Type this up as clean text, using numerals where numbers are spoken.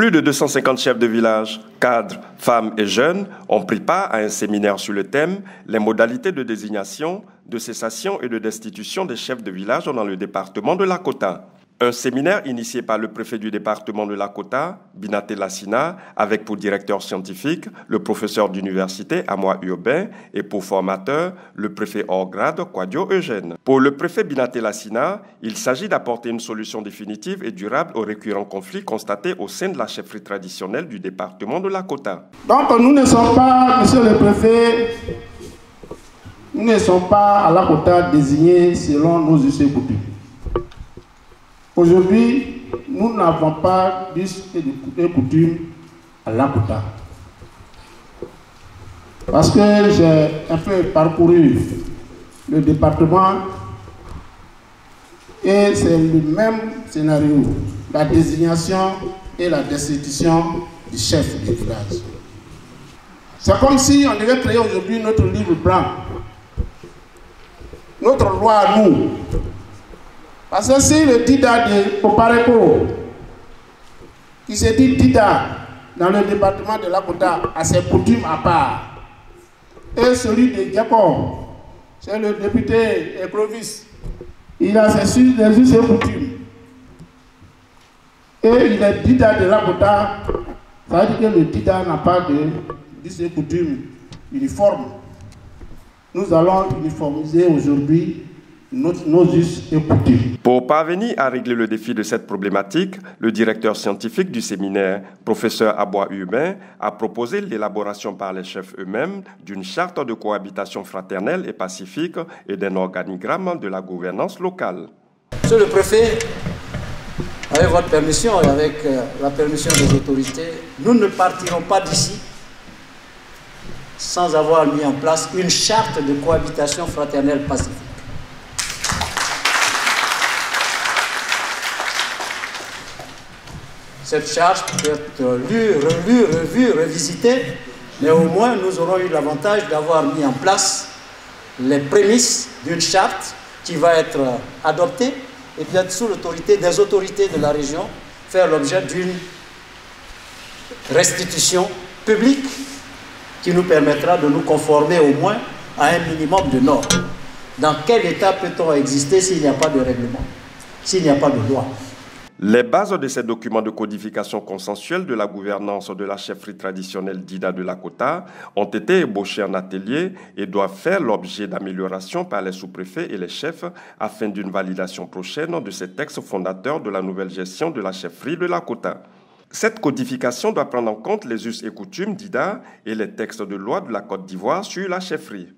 Plus de 250 chefs de village, cadres, femmes et jeunes ont pris part à un séminaire sur le thème « Les modalités de désignation, de cessation et de destitution des chefs de village dans le département de Lakota ». Un séminaire initié par le préfet du département de Lakota, Binaté Lassina, avec pour directeur scientifique le professeur d'université Amoa Urbain et pour formateur le préfet hors grade Kwadio Eugène. Pour le préfet Binaté Lassina, il s'agit d'apporter une solution définitive et durable aux récurrents conflits constatés au sein de la chefferie traditionnelle du département de Lakota. Donc nous ne sommes pas, monsieur le préfet, nous ne sommes pas à Lakota désignés selon nos us et coutumes. Aujourd'hui, nous n'avons pas d'us et coutumes à Lakota. Parce que j'ai un peu parcouru le département et c'est le même scénario, la désignation et la destitution du chef de village. C'est comme si on devait créer aujourd'hui notre livre blanc, notre loi à nous. Parce que si le Dida de Popareko, qui se dit Dida dans le département de Lakota, a ses coutumes à part, et celui de Diakon, c'est le député Clovis, il a ses us et coutumes, et il est Dida de Lakota, ça veut dire que le Dida n'a pas de us et coutumes uniformes. Nous allons uniformiser aujourd'hui nos us et coutumes. Pour parvenir à régler le défi de cette problématique, le directeur scientifique du séminaire, professeur Amoa Urbain, a proposé l'élaboration par les chefs eux-mêmes d'une charte de cohabitation fraternelle et pacifique et d'un organigramme de la gouvernance locale. Monsieur le préfet, avec votre permission et avec la permission des autorités, nous ne partirons pas d'ici sans avoir mis en place une charte de cohabitation fraternelle pacifique. Cette charte peut être lue, relue, revue, revisitée, mais au moins nous aurons eu l'avantage d'avoir mis en place les prémices d'une charte qui va être adoptée et bien sous l'autorité des autorités de la région, faire l'objet d'une restitution publique qui nous permettra de nous conformer au moins à un minimum de normes. Dans quel état peut-on exister s'il n'y a pas de règlement, s'il n'y a pas de loi? Les bases de ces documents de codification consensuelle de la gouvernance de la chefferie traditionnelle Dida de Lakota ont été ébauchées en atelier et doivent faire l'objet d'améliorations par les sous-préfets et les chefs afin d'une validation prochaine de ces textes fondateurs de la nouvelle gestion de la chefferie de Lakota. Cette codification doit prendre en compte les us et coutumes d'Ida et les textes de loi de la Côte d'Ivoire sur la chefferie.